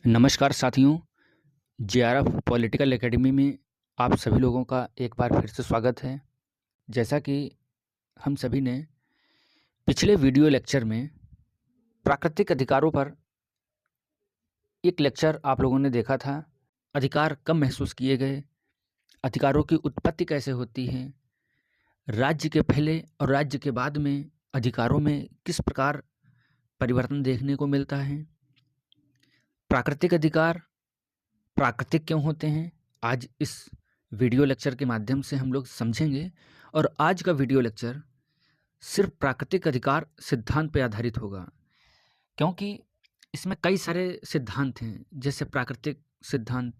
नमस्कार साथियों, JRF political academy में आप सभी लोगों का एक बार फिर से स्वागत है। जैसा कि हम सभी ने पिछले वीडियो लेक्चर में प्राकृतिक अधिकारों पर एक लेक्चर आप लोगों ने देखा था। अधिकार कब महसूस किए गए, अधिकारों की उत्पत्ति कैसे होती है, राज्य के पहले और राज्य के बाद में अधिकारों में किस प्रकार परिवर्तन देखने को मिलता है, प्राकृतिक अधिकार प्राकृतिक क्यों होते हैं, आज इस वीडियो लेक्चर के माध्यम से हम लोग समझेंगे। और आज का वीडियो लेक्चर सिर्फ प्राकृतिक अधिकार सिद्धांत पर आधारित होगा, क्योंकि इसमें कई सारे सिद्धांत हैं, जैसे प्राकृतिक सिद्धांत,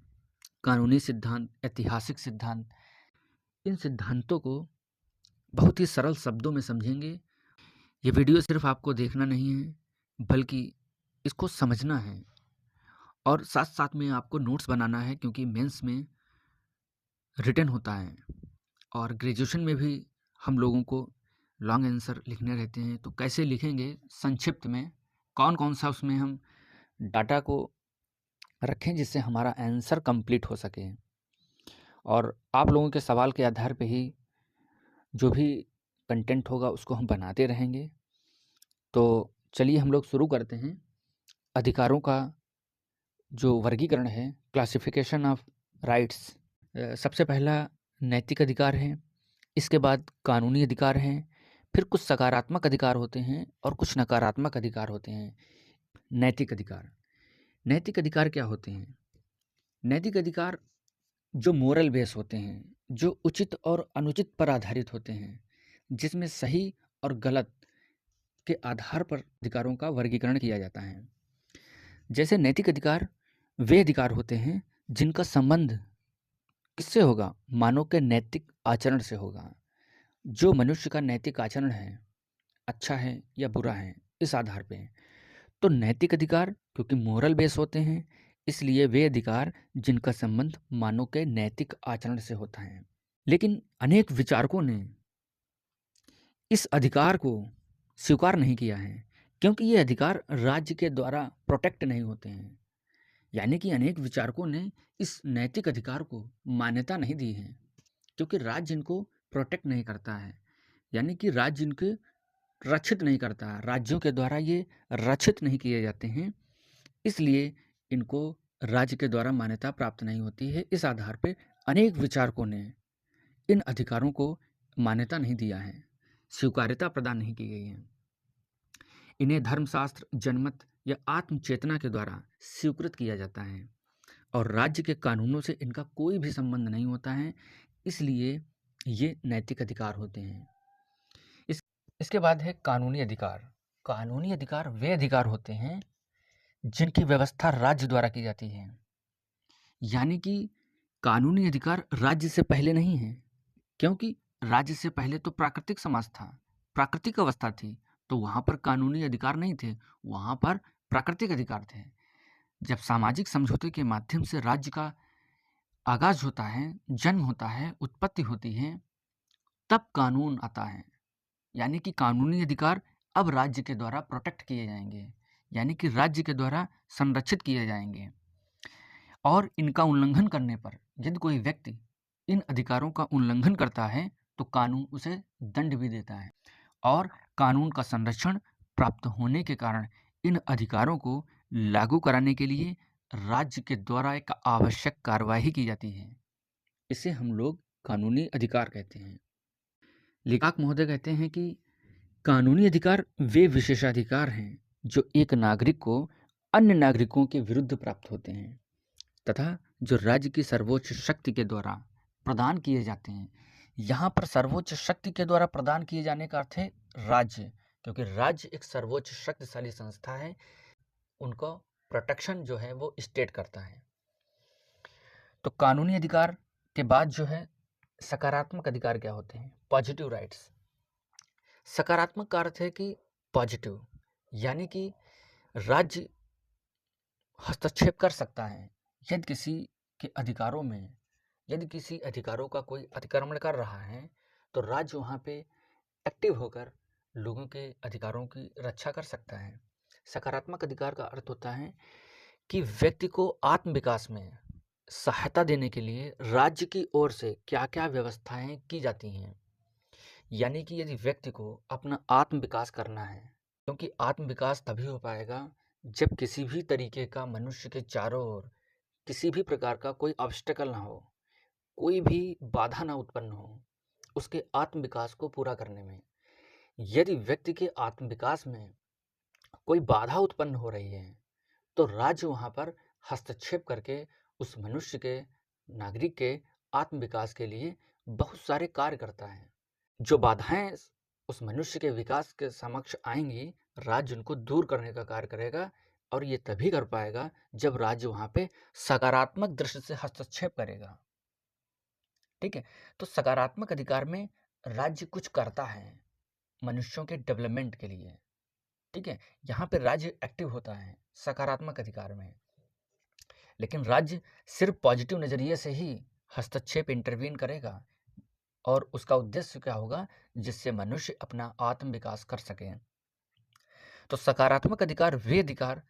कानूनी सिद्धांत, ऐतिहासिक सिद्धांत। इन सिद्धांतों को बहुत ही सरल शब्दों में समझेंगे। ये वीडियो सिर्फ आपको देखना नहीं है, बल्कि इसको समझना है और साथ साथ में आपको नोट्स बनाना है, क्योंकि मेंस में रिटन होता है और ग्रेजुएशन में भी हम लोगों को लॉन्ग आंसर लिखने रहते हैं। तो कैसे लिखेंगे, संक्षिप्त में कौन कौन सा उसमें हम डाटा को रखें जिससे हमारा आंसर कंप्लीट हो सके। और आप लोगों के सवाल के आधार पे ही जो भी कंटेंट होगा उसको हम बनाते रहेंगे। तो चलिए हम लोग शुरू करते हैं। अधिकारों का जो वर्गीकरण है, क्लासिफिकेशन ऑफ राइट्स, सबसे पहला नैतिक अधिकार है, इसके बाद कानूनी अधिकार हैं, फिर कुछ सकारात्मक अधिकार होते हैं और कुछ नकारात्मक अधिकार होते हैं। नैतिक अधिकार, नैतिक अधिकार क्या होते हैं? नैतिक अधिकार जो मोरल बेस होते हैं, जो उचित और अनुचित पर आधारित होते हैं, जिसमें सही और गलत के आधार पर अधिकारों का वर्गीकरण किया जाता है। जैसे नैतिक अधिकार वे अधिकार होते हैं जिनका संबंध किससे होगा? मानव के नैतिक आचरण से होगा। जो मनुष्य का नैतिक आचरण है, अच्छा है या बुरा है, इस आधार पे है। तो नैतिक अधिकार क्योंकि मोरल बेस होते हैं, इसलिए वे अधिकार जिनका संबंध मानव के नैतिक आचरण से होता है। लेकिन अनेक विचारकों ने इस अधिकार को स्वीकार नहीं किया है, क्योंकि ये अधिकार राज्य के द्वारा प्रोटेक्ट नहीं होते हैं। यानी कि अनेक विचारकों ने इस नैतिक अधिकार को मान्यता नहीं दी है, क्योंकि राज्य इनको प्रोटेक्ट नहीं करता है, यानी कि राज्य इनके रक्षित नहीं करता, राज्यों के द्वारा ये रक्षित नहीं किए जाते हैं, इसलिए इनको राज्य के द्वारा मान्यता प्राप्त नहीं होती है। इस आधार पर अनेक विचारकों ने इन अधिकारों को मान्यता नहीं दिया है, स्वीकार्यता प्रदान नहीं की गई है। इन्हें धर्मशास्त्र, जनमत या आत्म चेतना के द्वारा स्वीकृत किया जाता है और राज्य के कानूनों से इनका कोई भी संबंध नहीं होता है, इसलिए ये नैतिक अधिकार होते हैं। इसके बाद है कानूनी अधिकार। कानूनी अधिकार वे अधिकार होते हैं जिनकी व्यवस्था राज्य द्वारा की जाती है, यानी कि कानूनी अधिकार राज्य से पहले नहीं है, क्योंकि राज्य से पहले तो प्राकृतिक समाज था, प्राकृतिक अवस्था थी, तो वहाँ पर कानूनी अधिकार नहीं थे, वहाँ पर प्राकृतिक अधिकार थे। जब सामाजिक समझौते के माध्यम से राज्य का आगाज होता है, जन्म होता है, उत्पत्ति होती है, तब कानून आता है, यानी कि कानूनी अधिकार अब राज्य के द्वारा प्रोटेक्ट किए जाएंगे, यानी कि राज्य के द्वारा संरक्षित किए जाएंगे। और इनका उल्लंघन करने पर यदि कोई व्यक्ति इन अधिकारों का उल्लंघन करता है तो कानून उसे दंड भी देता है, और कानून का संरक्षण प्राप्त होने के कारण इन अधिकारों को लागू कराने के लिए राज्य के द्वारा एक आवश्यक कार्यवाही की जाती है। इसे हम लोग कानूनी अधिकार कहते हैं। लेखक महोदय कहते हैं कि कानूनी अधिकार वे विशेषाधिकार हैं जो एक नागरिक को अन्य नागरिकों के विरुद्ध प्राप्त होते हैं तथा जो राज्य की सर्वोच्च शक्ति के द्वारा प्रदान किए जाते हैं। यहाँ पर सर्वोच्च शक्ति के द्वारा प्रदान किए जाने का अर्थ है राज्य, क्योंकि राज्य एक सर्वोच्च शक्तिशाली संस्था है, उनको प्रोटेक्शन जो है वो स्टेट करता है। तो कानूनी अधिकार के बाद जो है सकारात्मक अधिकार क्या होते हैं? Positive rights. सकारात्मक का अर्थ है कि पॉजिटिव, यानी कि राज्य हस्तक्षेप कर सकता है यदि किसी के अधिकारों में, यदि किसी अधिकारों का कोई अतिक्रमण कर रहा है तो राज्य वहाँ पे एक्टिव होकर लोगों के अधिकारों की रक्षा कर सकता है। सकारात्मक अधिकार का अर्थ होता है कि व्यक्ति को आत्म विकास में सहायता देने के लिए राज्य की ओर से क्या-क्या व्यवस्थाएं की जाती हैं। यानी कि यदि व्यक्ति को अपना आत्म विकास करना है, क्योंकि आत्म विकास तभी हो पाएगा जब किसी भी तरीके का मनुष्य के चारों ओर किसी भी प्रकार का कोई ऑब्स्टेकल ना हो, कोई भी बाधा ना उत्पन्न हो उसके आत्म विकास को पूरा करने में। यदि व्यक्ति के आत्म विकास में कोई बाधा उत्पन्न हो रही है तो राज्य वहाँ पर हस्तक्षेप करके उस मनुष्य के, नागरिक के आत्म विकास के लिए बहुत सारे कार्य करता है। जो बाधाएं उस मनुष्य के विकास के समक्ष आएंगी, राज्य उनको दूर करने का कार्य करेगा और ये तभी कर पाएगा जब राज्य वहाँ पे सकारात्मक दृष्टि से हस्तक्षेप करेगा। ठीक है, तो सकारात्मक अधिकार में राज्य कुछ करता है मनुष्यों के डेवलपमेंट के लिए। ठीक है, यहाँ पे राज्य एक्टिव होता है सकारात्मक अधिकार में, लेकिन राज्य सिर्फ पॉजिटिव नज़रिए से ही हस्तक्षेप इंटरवीन करेगा और उसका उद्देश्य क्या होगा, जिससे मनुष्य अपना आत्म विकास कर सके। तो सकारात्मक अधिकार वे अधिकार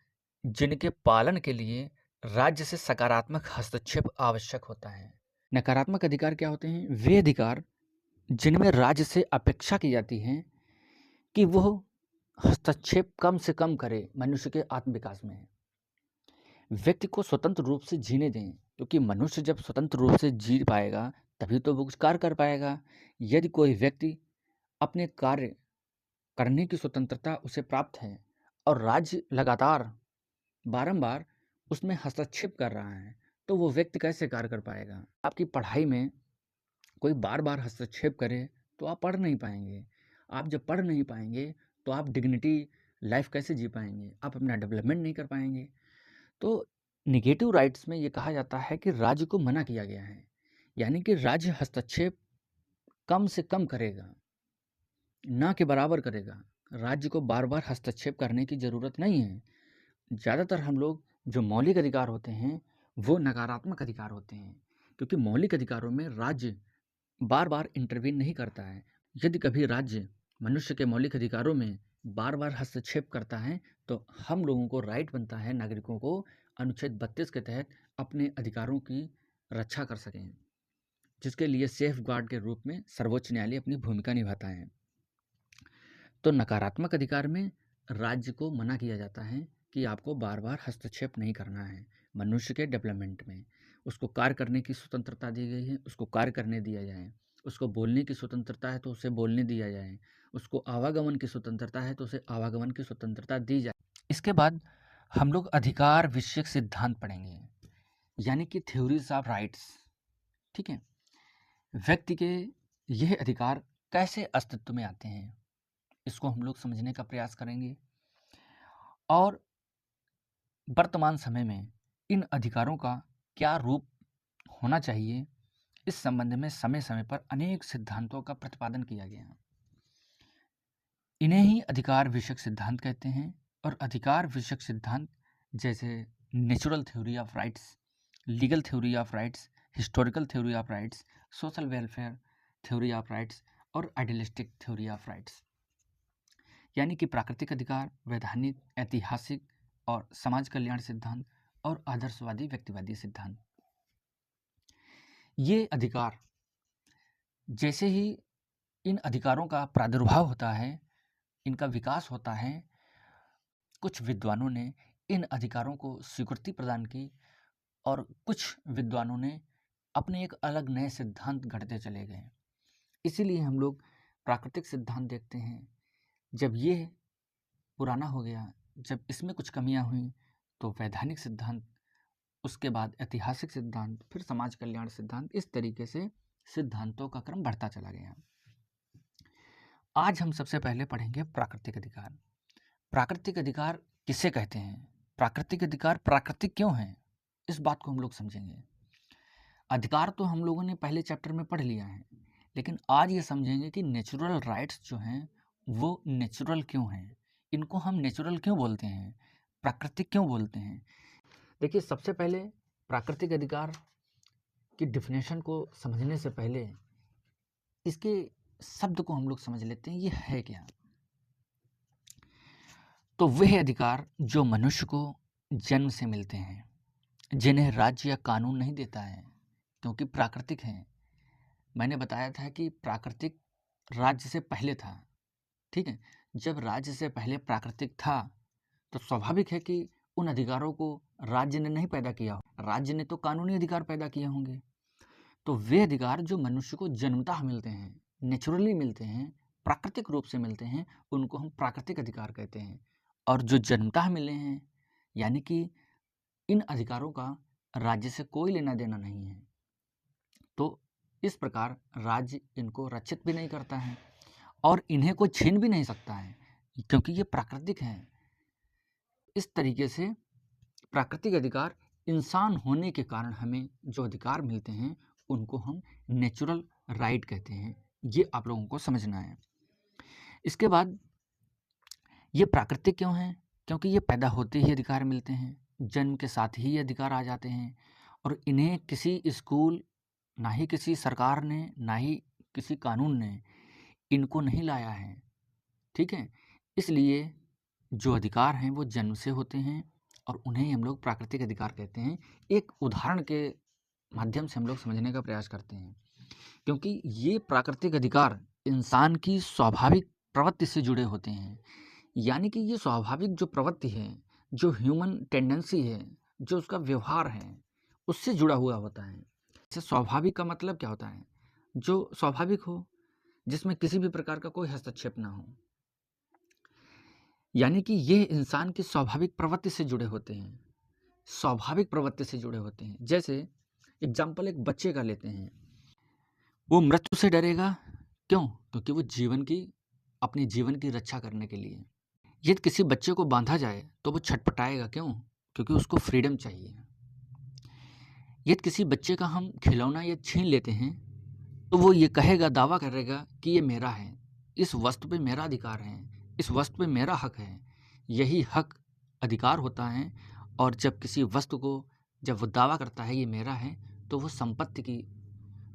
जिनके पालन के लिए राज्य से सकारात्मक हस्तक्षेप आवश्यक होता है। नकारात्मक अधिकार क्या होते हैं? वे अधिकार जिनमें राज्य से अपेक्षा की जाती है कि वह हस्तक्षेप कम से कम करे मनुष्य के आत्म विकास में। व्यक्ति को स्वतंत्र रूप से जीने दें, क्योंकि मनुष्य जब स्वतंत्र रूप से जी पाएगा तभी तो वो कुछ कार्य कर पाएगा। यदि कोई व्यक्ति अपने कार्य करने की स्वतंत्रता उसे प्राप्त है और राज्य लगातार बारंबार उसमें हस्तक्षेप कर रहा है तो वो व्यक्ति कैसे कार्य कर पाएगा? आपकी पढ़ाई में कोई बार बार हस्तक्षेप करे तो आप पढ़ नहीं पाएंगे। आप जब पढ़ नहीं पाएंगे तो आप डिग्निटी लाइफ कैसे जी पाएंगे? आप अपना डेवलपमेंट नहीं कर पाएंगे। तो निगेटिव राइट्स में ये कहा जाता है कि राज्य को मना किया गया है, यानी कि राज्य हस्तक्षेप कम से कम करेगा, ना के बराबर करेगा। राज्य को बार बार हस्तक्षेप करने की ज़रूरत नहीं है। ज़्यादातर हम लोग जो मौलिक अधिकार होते हैं वो नकारात्मक अधिकार होते हैं, क्योंकि मौलिक अधिकारों में राज्य बार बार इंटरवीन नहीं करता है। यदि कभी राज्य मनुष्य के मौलिक अधिकारों में बार बार हस्तक्षेप करता है तो हम लोगों को राइट बनता है, नागरिकों को, अनुच्छेद 32 के तहत अपने अधिकारों की रक्षा कर सकें, जिसके लिए सेफ गार्ड के रूप में सर्वोच्च न्यायालय अपनी भूमिका निभाता है। तो नकारात्मक अधिकार में राज्य को मना किया जाता है कि आपको बार बार हस्तक्षेप नहीं करना है मनुष्य के डेवलपमेंट में। उसको कार्य करने की स्वतंत्रता दी गई है, उसको कार्य करने दिया जाए। उसको बोलने की स्वतंत्रता है तो उसे बोलने दिया जाए। उसको आवागमन की स्वतंत्रता है तो उसे आवागमन की स्वतंत्रता दी जाए। इसके बाद हम लोग अधिकार विषयक सिद्धांत पढ़ेंगे, यानी कि थ्योरीज ऑफ राइट्स। ठीक है, व्यक्ति के यह अधिकार कैसे अस्तित्व में आते हैं इसको हम लोग समझने का प्रयास करेंगे और वर्तमान समय में इन अधिकारों का क्या रूप होना चाहिए इस संबंध में समय समय पर अनेक सिद्धांतों का प्रतिपादन किया गया। इन्हें ही अधिकार विषयक सिद्धांत कहते हैं। और अधिकार विषयक सिद्धांत जैसे natural theory of rights, legal theory of rights, historical theory of rights, social welfare theory of rights और आइडियलिस्टिक थ्योरी ऑफ राइट्स, यानी कि प्राकृतिक अधिकार, वैधानिक, ऐतिहासिक और समाज कल्याण सिद्धांत और आदर्शवादी व्यक्तिवादी सिद्धांत। ये अधिकार जैसे ही इन अधिकारों का प्रादुर्भाव होता है, इनका विकास होता है, कुछ विद्वानों ने इन अधिकारों को स्वीकृति प्रदान की और कुछ विद्वानों ने अपने एक अलग नए सिद्धांत गढ़ते चले गए। इसीलिए हम लोग प्राकृतिक सिद्धांत देखते हैं। जब ये पुराना हो गया, जब इसमें कुछ कमियां हुई तो वैधानिक सिद्धांत, उसके बाद ऐतिहासिक सिद्धांत, फिर समाज कल्याण सिद्धांत, इस तरीके से सिद्धांतों का क्रम बढ़ता चला गया। आज हम सबसे पहले पढ़ेंगे प्राकृतिक अधिकार। प्राकृतिक अधिकार किसे कहते हैं? प्राकृतिक अधिकार प्राकृतिक क्यों हैं, इस बात को हम लोग समझेंगे। अधिकार तो हम लोगों ने पहले चैप्टर में पढ़ लिया है, लेकिन आज ये समझेंगे कि नेचुरल राइट्स जो हैं वो नेचुरल क्यों हैं, इनको हम नेचुरल क्यों बोलते हैं, प्राकृतिक क्यों बोलते हैं। देखिए, सबसे पहले प्राकृतिक अधिकार की डिफिनेशन को समझने से पहले इसके शब्द को हम लोग समझ लेते हैं, ये है क्या। तो वह अधिकार जो मनुष्य को जन्म से मिलते हैं, जिन्हें राज्य या कानून नहीं देता है, क्योंकि प्राकृतिक हैं। मैंने बताया था कि प्राकृतिक राज्य से पहले था, ठीक है? जब राज्य से पहले प्राकृतिक था, तो स्वाभाविक है कि उन अधिकारों को राज्य ने नहीं पैदा किया हो। राज्य ने तो कानूनी अधिकार पैदा किए होंगे। तो वे अधिकार जो मनुष्य को जन्मतः मिलते हैं, नेचुरली मिलते हैं, प्राकृतिक रूप से मिलते हैं, उनको हम प्राकृतिक अधिकार कहते हैं। और जो जन्मतः मिले हैं, यानी कि इन अधिकारों का राज्य से कोई लेना देना नहीं है, तो इस प्रकार राज्य इनको रक्षित भी नहीं करता है और इन्हें कोई छीन भी नहीं सकता है, क्योंकि ये प्राकृतिक हैं। इस तरीके से प्राकृतिक अधिकार इंसान होने के कारण हमें जो अधिकार मिलते हैं, उनको हम नेचुरल राइट कहते हैं। ये आप लोगों को समझना है। इसके बाद ये प्राकृतिक क्यों हैं? क्योंकि ये पैदा होते ही अधिकार मिलते हैं, जन्म के साथ ही ये अधिकार आ जाते हैं और इन्हें किसी स्कूल, ना ही किसी सरकार ने, ना ही किसी कानून ने इनको नहीं लाया है, ठीक है? इसलिए जो अधिकार हैं वो जन्म से होते हैं और उन्हें हम लोग प्राकृतिक अधिकार कहते हैं। एक उदाहरण के माध्यम से हम लोग समझने का प्रयास करते हैं, क्योंकि ये प्राकृतिक अधिकार इंसान की स्वाभाविक प्रवृत्ति से जुड़े होते हैं। यानी कि ये स्वाभाविक जो प्रवृत्ति है, जो ह्यूमन टेंडेंसी है, जो उसका व्यवहार है, उससे जुड़ा हुआ होता है। जैसे स्वाभाविक का मतलब क्या होता है? जो स्वाभाविक हो, जिसमें किसी भी प्रकार का कोई हस्तक्षेप ना हो। यानी कि ये इंसान की स्वाभाविक प्रवृत्ति से जुड़े होते हैं, स्वाभाविक प्रवृत्ति से जुड़े होते हैं। जैसे एग्जाम्पल एक बच्चे का लेते हैं, वो मृत्यु से डरेगा, क्यों? क्योंकि वो अपने जीवन की रक्षा करने के लिए। यदि किसी बच्चे को बांधा जाए तो वो छटपटाएगा, क्यों? क्योंकि उसको फ्रीडम चाहिए। यदि किसी बच्चे का हम खिलौना या छीन लेते हैं तो वो ये कहेगा, दावा करेगा कि ये मेरा है, इस वस्तु पे मेरा अधिकार है, इस वस्तु पे मेरा हक है। यही हक अधिकार होता है। और जब किसी वस्तु को जब वो दावा करता है ये मेरा है, तो वो संपत्ति की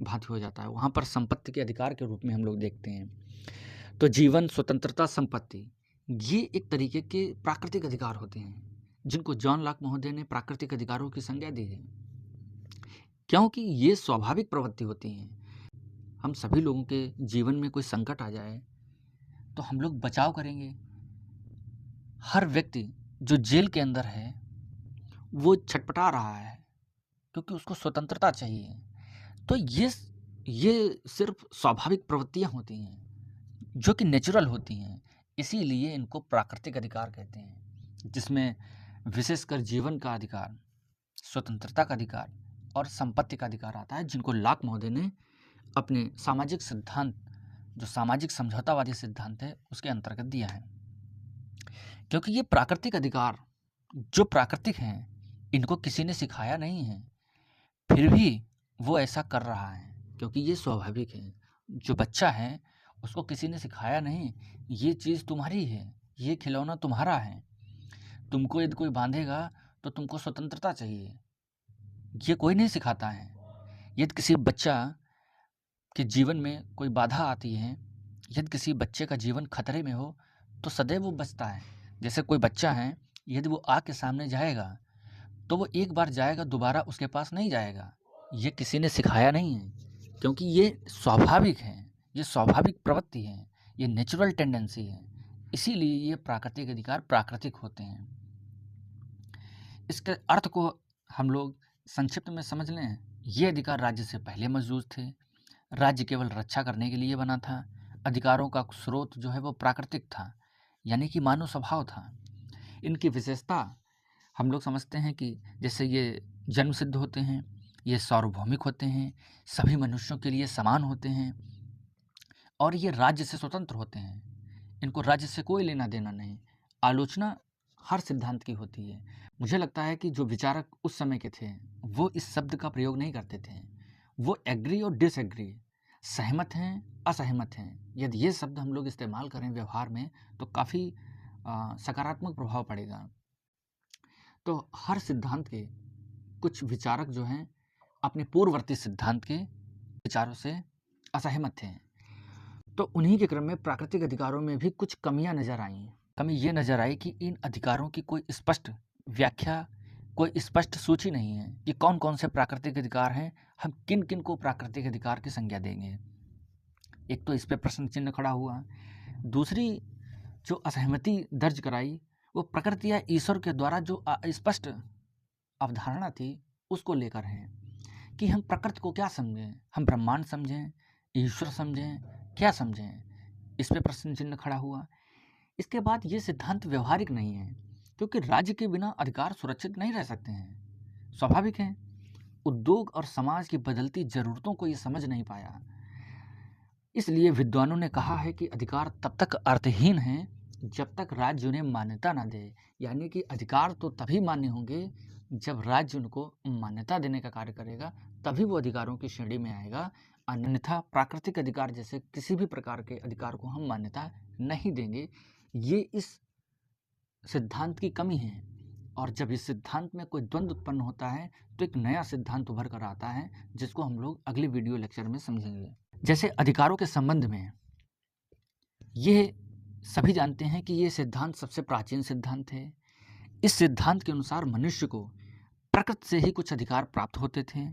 भांति हो जाता है। वहाँ पर संपत्ति के अधिकार के रूप में हम लोग देखते हैं। तो जीवन, स्वतंत्रता, संपत्ति, ये एक तरीके के प्राकृतिक अधिकार होते हैं, जिनको जॉन लॉक महोदय ने प्राकृतिक अधिकारों की संज्ञा दी है, क्योंकि ये स्वाभाविक प्रवृत्ति होती हैं। हम सभी लोगों के जीवन में कोई संकट आ जाए तो हम लोग बचाव करेंगे। हर व्यक्ति जो जेल के अंदर है वो छटपटा रहा है क्योंकि उसको स्वतंत्रता चाहिए। तो ये सिर्फ स्वाभाविक प्रवृत्तियां होती हैं जो कि नेचुरल होती हैं, इसीलिए इनको प्राकृतिक अधिकार कहते हैं, जिसमें विशेषकर जीवन का अधिकार, स्वतंत्रता का अधिकार और संपत्ति का अधिकार आता है, जिनको लॉक महोदय ने अपने सामाजिक सिद्धांत, जो सामाजिक समझौतावादी सिद्धांत है, उसके अंतर्गत दिया है। क्योंकि ये प्राकृतिक अधिकार जो प्राकृतिक हैं, इनको किसी ने सिखाया नहीं है, फिर भी वो ऐसा कर रहा है क्योंकि ये स्वाभाविक है। जो बच्चा है उसको किसी ने सिखाया नहीं, ये चीज़ तुम्हारी है, ये खिलौना तुम्हारा है, तुमको यदि कोई बांधेगा तो तुमको स्वतंत्रता चाहिए, ये कोई नहीं सिखाता है। यदि किसी बच्चा के जीवन में कोई बाधा आती है, यदि किसी बच्चे का जीवन खतरे में हो तो सदैव वो बचता है। जैसे कोई बच्चा है, यदि वो आग के सामने जाएगा तो वो एक बार जाएगा, दोबारा उसके पास नहीं जाएगा। ये किसी ने सिखाया नहीं है, क्योंकि ये स्वाभाविक है, ये स्वाभाविक प्रवृत्ति है, ये नेचुरल टेंडेंसी है। इसीलिए ये प्राकृतिक अधिकार प्राकृतिक होते हैं। इसके अर्थ को हम लोग संक्षिप्त में समझ लें, ये अधिकार राज्य से पहले मौजूद थे, राज्य केवल रक्षा करने के लिए बना था। अधिकारों का स्रोत जो है वो प्राकृतिक था, यानी कि मानव स्वभाव था। इनकी विशेषता हम लोग समझते हैं कि जैसे ये जन्म सिद्ध होते हैं, ये सार्वभौमिक होते हैं, सभी मनुष्यों के लिए समान होते हैं और ये राज्य से स्वतंत्र होते हैं। इनको राज्य से कोई लेना देना नहीं। आलोचना हर सिद्धांत की होती है। मुझे लगता है कि जो विचारक उस समय के थे वो इस शब्द का प्रयोग नहीं करते थे, वो एग्री और डिसएग्री, सहमत हैं, असहमत हैं। यदि ये शब्द हम लोग इस्तेमाल करें व्यवहार में तो काफ़ी सकारात्मक प्रभाव पड़ेगा। तो हर सिद्धांत के कुछ विचारक जो हैं अपने पूर्ववर्ती सिद्धांत के विचारों से असहमत थे, तो उन्हीं के क्रम में प्राकृतिक अधिकारों में भी कुछ कमियां नजर आईं। कमी ये नजर आई कि इन अधिकारों की कोई स्पष्ट व्याख्या, कोई स्पष्ट सूची नहीं है कि कौन कौन से प्राकृतिक अधिकार हैं, हम किन किन को प्राकृतिक अधिकार की संज्ञा देंगे। एक तो इस पे प्रश्न चिन्ह खड़ा हुआ। दूसरी जो असहमति दर्ज कराई वो प्रकृति या ईश्वर के द्वारा जो स्पष्ट अवधारणा थी उसको लेकर है कि हम प्रकृति को क्या समझें, हम ब्रह्मांड समझें, ईश्वर समझें, क्या समझें, इस पे प्रश्न चिन्ह खड़ा हुआ। इसके बाद ये सिद्धांत व्यवहारिक नहीं है क्योंकि राज्य के बिना अधिकार सुरक्षित नहीं रह सकते हैं। स्वाभाविक है, उद्योग और समाज की बदलती जरूरतों को ये समझ नहीं पाया। इसलिए विद्वानों ने कहा है कि अधिकार तब तक अर्थहीन है जब तक राज्य उन्हें मान्यता न दे। यानी कि अधिकार तो तभी मान्य होंगे जब राज्य उनको मान्यता देने का कार्य करेगा, तभी वो अधिकारों की श्रेणी में आएगा। अन्यथा प्राकृतिक अधिकार जैसे किसी भी प्रकार के अधिकार को हम मान्यता नहीं देंगे। ये इस सिद्धांत की कमी है। और जब इस सिद्धांत में कोई द्वंद्व उत्पन्न होता है तो एक नया सिद्धांत उभर कर आता है जिसको हम लोग अगले वीडियो लेक्चर में समझेंगे। जैसे अधिकारों के संबंध में ये सभी जानते हैं कि ये सिद्धांत सबसे प्राचीन सिद्धांत है। इस सिद्धांत के अनुसार मनुष्य को प्रकृति से ही कुछ अधिकार प्राप्त होते थे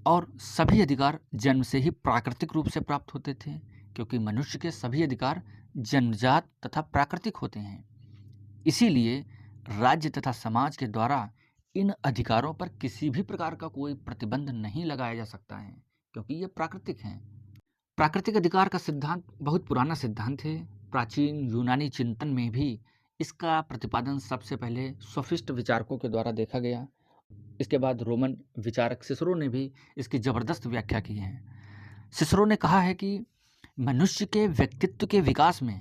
और सभी अधिकार जन्म से ही प्राकृतिक रूप से प्राप्त होते थे, क्योंकि मनुष्य के सभी अधिकार जन्मजात तथा प्राकृतिक होते हैं। इसीलिए राज्य तथा समाज के द्वारा इन अधिकारों पर किसी भी प्रकार का कोई प्रतिबंध नहीं लगाया जा सकता है, क्योंकि ये प्राकृतिक हैं। प्राकृतिक अधिकार का सिद्धांत बहुत पुराना सिद्धांत है। प्राचीन यूनानी चिंतन में भी इसका प्रतिपादन सबसे पहले सोफिस्ट विचारकों के द्वारा देखा गया। इसके बाद रोमन विचारक सिसरो ने भी इसकी जबरदस्त व्याख्या की है। सिसरो ने कहा है कि मनुष्य के व्यक्तित्व के विकास में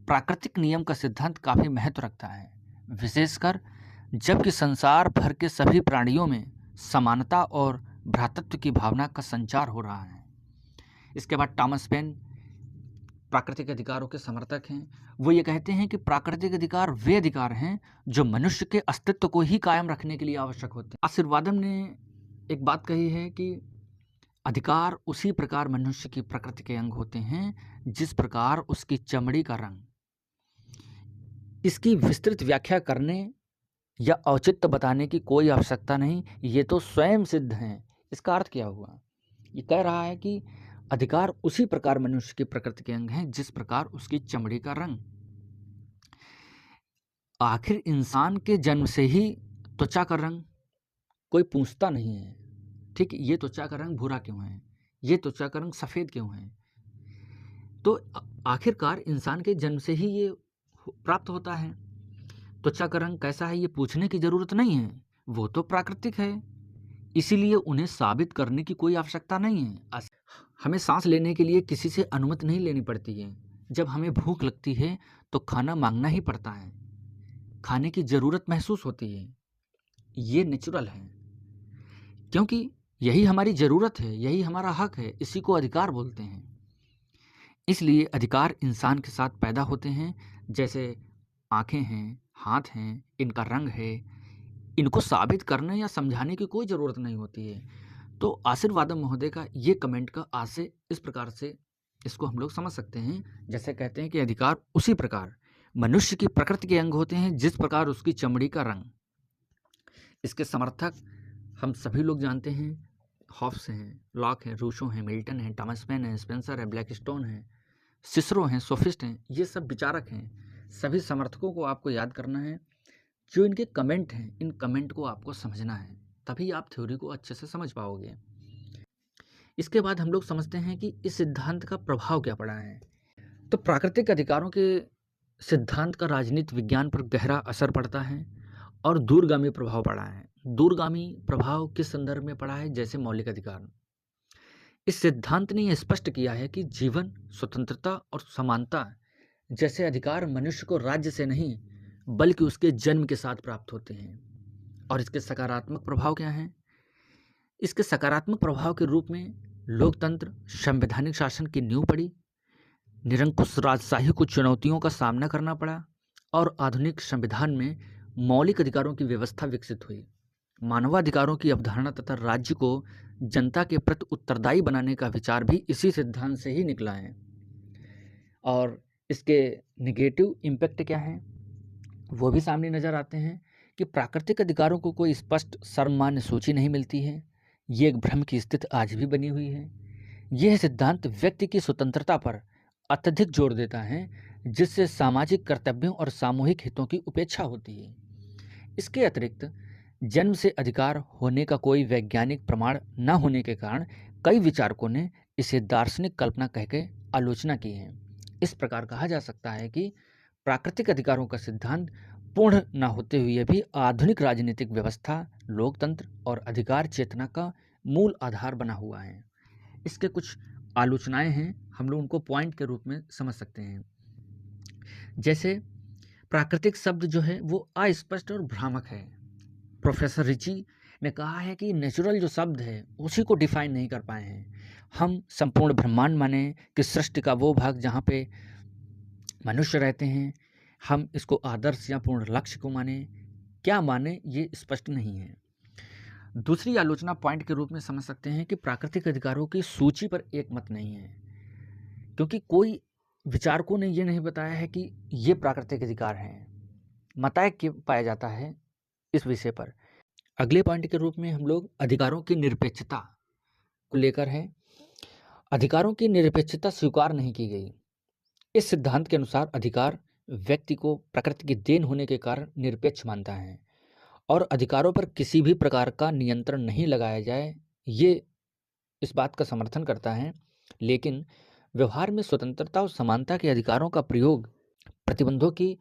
प्राकृतिक नियम का सिद्धांत काफ़ी महत्व रखता है, विशेषकर जबकि संसार भर के सभी प्राणियों में समानता और भ्रातृत्व की भावना का संचार हो रहा है। इसके बाद टॉमस पेन प्राकृतिक अधिकारों के समर्थक हैं। वो ये कहते हैं कि प्राकृतिक अधिकार वे अधिकार हैं जो मनुष्य के अस्तित्व को ही कायम रखने के लिए आवश्यक होते हैं। आशीर्वादम ने एक बात कही है कि अधिकार उसी प्रकार मनुष्य की प्रकृति के अंग होते हैं जिस प्रकार उसकी चमड़ी का रंग। इसकी विस्तृत व्याख्या करने या औचित्य बताने की कोई आवश्यकता नहीं, ये तो स्वयं सिद्ध हैं। इसका अर्थ क्या हुआ? ये कह रहा है कि अधिकार उसी प्रकार मनुष्य की प्रकृति के अंग हैं जिस प्रकार उसकी चमड़ी का रंग। आखिर इंसान के जन्म से ही त्वचा का रंग कोई पूछता नहीं है, ठीक, ये त्वचा का रंग भूरा क्यों है, ये त्वचा का रंग सफ़ेद क्यों है। तो आखिरकार इंसान के जन्म से ही ये प्राप्त होता है। त्वचा का रंग कैसा है ये पूछने की जरूरत नहीं है, वो तो प्राकृतिक है। इसीलिए उन्हें साबित करने की कोई आवश्यकता नहीं है। हमें सांस लेने के लिए किसी से अनुमति नहीं लेनी पड़ती है। जब हमें भूख लगती है तो खाना मांगना ही पड़ता है, खाने की ज़रूरत महसूस होती है। ये नेचुरल है, क्योंकि यही हमारी ज़रूरत है, यही हमारा हक है, इसी को अधिकार बोलते हैं। इसलिए अधिकार इंसान के साथ पैदा होते हैं। जैसे आँखें हैं, हाथ हैं, इनका रंग है, इनको साबित करने या समझाने की कोई ज़रूरत नहीं होती है। तो आशीर्वादम महोदय का ये कमेंट का आज से इस प्रकार से इसको हम लोग समझ सकते हैं, जैसे कहते हैं कि अधिकार उसी प्रकार मनुष्य की प्रकृति के अंग होते हैं जिस प्रकार उसकी चमड़ी का रंग। इसके समर्थक हम सभी लोग जानते हैं, हॉब्स हैं, लॉक हैं, रूसो हैं, मिल्टन हैं, टॉमस पेन हैं, स्पेंसर है, ब्लैकस्टोन हैं, सिसरो हैं, सोफिस्ट हैं, ये सब विचारक हैं। सभी समर्थकों को आपको याद करना है। जो इनके कमेंट हैं, इन कमेंट को आपको समझना है, तभी आप थ्योरी को अच्छे से समझ पाओगे। इसके बाद हम लोग समझते हैं कि इस सिद्धांत का प्रभाव क्या पड़ा है। तो प्राकृतिक अधिकारों के सिद्धांत का राजनीति विज्ञान पर गहरा असर पड़ता है और दूरगामी प्रभाव पड़ा है। दूरगामी प्रभाव किस संदर्भ में पड़ा है? जैसे मौलिक अधिकार। इस सिद्धांत ने यह स्पष्ट किया है कि जीवन, स्वतंत्रता और समानता जैसे अधिकार मनुष्य को राज्य से नहीं बल्कि उसके जन्म के साथ प्राप्त होते हैं। और इसके सकारात्मक प्रभाव क्या हैं? इसके सकारात्मक प्रभाव के रूप में लोकतंत्र, संवैधानिक शासन की नींव पड़ी, निरंकुश राजशाही को चुनौतियों का सामना करना पड़ा और आधुनिक संविधान में मौलिक अधिकारों की व्यवस्था विकसित हुई। मानवाधिकारों की अवधारणा तथा राज्य को जनता के प्रति उत्तरदायी बनाने का विचार भी इसी सिद्धांत से ही निकला है। और इसके नेगेटिव इम्पैक्ट क्या हैं वो भी सामने नज़र आते हैं कि प्राकृतिक अधिकारों को कोई स्पष्ट सर्वमान्य सूची नहीं मिलती है। ये एक भ्रम की स्थिति आज भी बनी हुई है। यह सिद्धांत व्यक्ति की स्वतंत्रता पर अत्यधिक जोर देता है, जिससे सामाजिक कर्तव्यों और सामूहिक हितों की उपेक्षा होती है। इसके अतिरिक्त जन्म से अधिकार होने का कोई वैज्ञानिक प्रमाण न होने के कारण कई विचारकों ने इसे दार्शनिक कल्पना कहकर आलोचना की है। इस प्रकार कहा जा सकता है कि प्राकृतिक अधिकारों का सिद्धांत पूर्ण न होते हुए भी आधुनिक राजनीतिक व्यवस्था, लोकतंत्र और अधिकार चेतना का मूल आधार बना हुआ है। इसके कुछ आलोचनाएं हैं, हम लोग उनको पॉइंट के रूप में समझ सकते हैं। जैसे प्राकृतिक शब्द जो है वो अस्पष्ट और भ्रामक है। प्रोफेसर रिची ने कहा है कि नेचुरल जो शब्द है उसी को डिफाइन नहीं कर पाए हैं। हम संपूर्ण ब्रह्मांड माने कि सृष्टि का वो भाग जहाँ पे मनुष्य रहते हैं, हम इसको आदर्श या पूर्ण लक्ष्य को माने, क्या माने, ये स्पष्ट नहीं है। दूसरी आलोचना पॉइंट के रूप में समझ सकते हैं कि प्राकृतिक अधिकारों की सूची पर एक मत नहीं है, क्योंकि कोई विचारकों ने ये नहीं बताया है कि ये प्राकृतिक अधिकार हैं। मतायक पाया जाता है इस विषय पर। अगले पॉइंट के रूप में हम लोग अधिकारों की निरपेक्षता को लेकर है। अधिकारों की निरपेक्षता स्वीकार नहीं की गई। इस सिद्धांत के अनुसार अधिकार व्यक्ति को प्रकृति की देन होने के कारण निरपेक्ष मानता है और अधिकारों पर किसी भी प्रकार का नियंत्रण नहीं लगाया जाए, ये इस बात का समर्थन करता है। लेकिन व्यवहार में स्वतंत्रता और समानता के अधिकारों का प्रयोग प्रतिबंधों की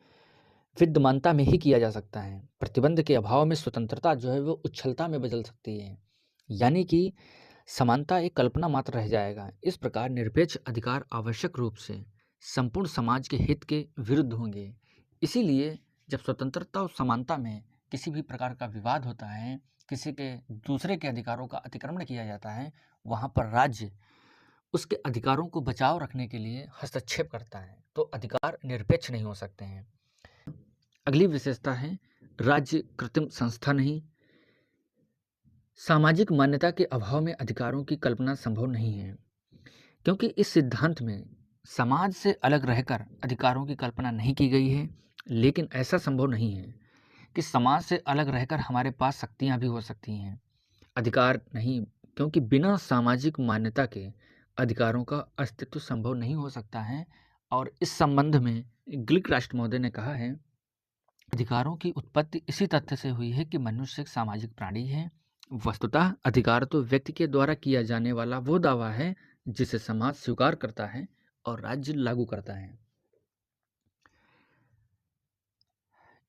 विद्यमानता में ही किया जा सकता है। प्रतिबंध के अभाव में स्वतंत्रता जो है वो उच्छलता में बदल सकती है, यानी कि समानता एक कल्पना मात्र रह जाएगा। इस प्रकार निरपेक्ष अधिकार आवश्यक रूप से संपूर्ण समाज के हित के विरुद्ध होंगे। इसीलिए जब स्वतंत्रता और समानता में किसी भी प्रकार का विवाद होता है, किसी के दूसरे के अधिकारों का अतिक्रमण किया जाता है, वहाँ पर राज्य उसके अधिकारों को बचाव रखने के लिए हस्तक्षेप करता है, तो अधिकार निरपेक्ष नहीं हो सकते हैं। अगली विशेषता है राज्य कृत्रिम संस्था नहीं। सामाजिक मान्यता के अभाव में अधिकारों की कल्पना संभव नहीं है, क्योंकि इस सिद्धांत में समाज से अलग रहकर अधिकारों की कल्पना नहीं की गई है। लेकिन ऐसा संभव नहीं है कि समाज से अलग रहकर हमारे पास शक्तियां भी हो सकती हैं, अधिकार नहीं, क्योंकि बिना सामाजिक मान्यता के अधिकारों का अस्तित्व संभव नहीं हो सकता है। और इस संबंध में ग्लिक राष्ट्र महोदय ने कहा है, अधिकारों की उत्पत्ति इसी तथ्य से हुई है कि मनुष्य एक सामाजिक प्राणी है। वस्तुतः अधिकार तो व्यक्ति के द्वारा किया जाने वाला वो दावा है जिसे समाज स्वीकार करता है और राज्य लागू करता है।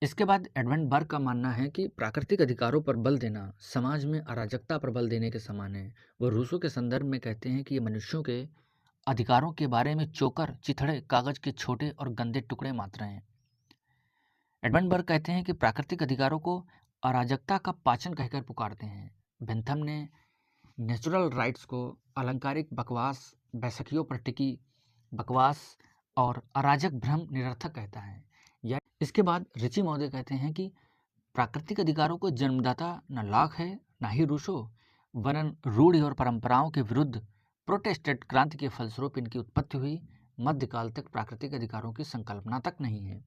इसके बाद एडमंड बर्ग का मानना है कि प्राकृतिक अधिकारों पर बल देना समाज में अराजकता पर बल देने के समान है। वो रूसो के संदर्भ में कहते हैं कि ये मनुष्यों के अधिकारों के बारे में चोकर चिथड़े कागज के छोटे और गंदे टुकड़े मात्र हैं। एडमंड बर्ग कहते हैं कि प्राकृतिक अधिकारों को अराजकता का पाचन कहकर पुकारते हैं। बेंथम ने नेचुरल राइट्स को अलंकारिक बकवास, बैसाखियों पर टिकी बकवास और अराजक भ्रम निरर्थक कहता है। या इसके बाद रिची महोदय कहते हैं कि प्राकृतिक अधिकारों को जन्मदाता न लॉक है न ही रूसो, वरन रूढ़ि और परंपराओं के विरुद्ध प्रोटेस्टेंट क्रांति के फलस्वरूप इनकी उत्पत्ति हुई। मध्यकाल तक प्राकृतिक अधिकारों की संकल्पना तक नहीं है।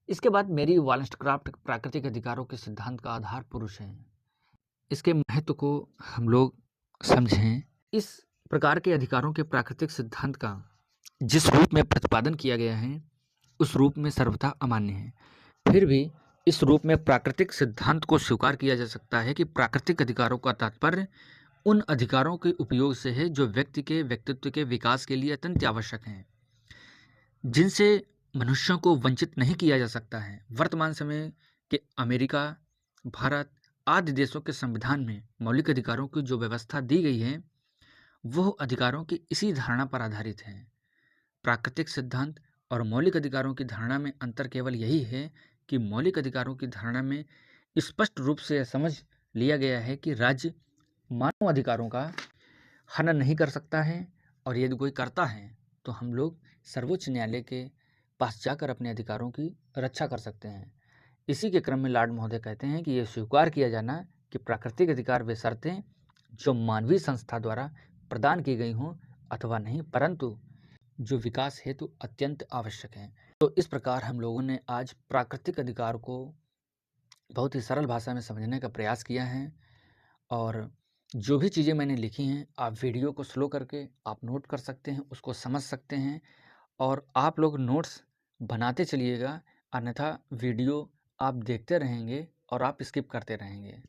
इसके बाद मेरी वॉलस्टक्राफ्ट प्राकृतिक अधिकारों के सिद्धांत का आधार पुरुष है। इसके महत्व को हम लोग समझें। इस प्रकार के अधिकारों के प्राकृतिक सिद्धांत का जिस रूप में प्रतिपादन किया गया है उस रूप में सर्वथा अमान्य है। फिर भी इस रूप में प्राकृतिक सिद्धांत को स्वीकार किया जा सकता है कि प्राकृतिक अधिकारों का तात्पर्य उन अधिकारों के उपयोग से है जो व्यक्ति के व्यक्तित्व के विकास के लिए अत्यंत आवश्यक हैं, जिनसे मनुष्यों को वंचित नहीं किया जा सकता है। वर्तमान समय के अमेरिका, भारत आदि देशों के संविधान में मौलिक अधिकारों की जो व्यवस्था दी गई है वह अधिकारों की इसी धारणा पर आधारित है। प्राकृतिक सिद्धांत और मौलिक अधिकारों की धारणा में अंतर केवल यही है कि मौलिक अधिकारों की धारणा में स्पष्ट रूप से यह समझ लिया गया है कि राज्य मानव अधिकारों का हनन नहीं कर सकता है, और यदि कोई करता है तो हम लोग सर्वोच्च न्यायालय के पास जाकर अपने अधिकारों की रक्षा कर सकते हैं। इसी के क्रम में लॉर्ड महोदय कहते हैं कि यह स्वीकार किया जाना कि प्राकृतिक अधिकार वे शर्तें जो मानवीय संस्था द्वारा प्रदान की गई हों अथवा नहीं, परंतु जो विकास हेतु अत्यंत आवश्यक हैं। तो इस प्रकार हम लोगों ने आज प्राकृतिक अधिकार को बहुत ही सरल भाषा में समझने का प्रयास किया है। और जो भी चीज़ें मैंने लिखी हैं, आप वीडियो को स्लो करके आप नोट कर सकते हैं, उसको समझ सकते हैं और आप लोग नोट्स बनाते चलिएगा, अन्यथा वीडियो आप देखते रहेंगे और आप स्किप करते रहेंगे।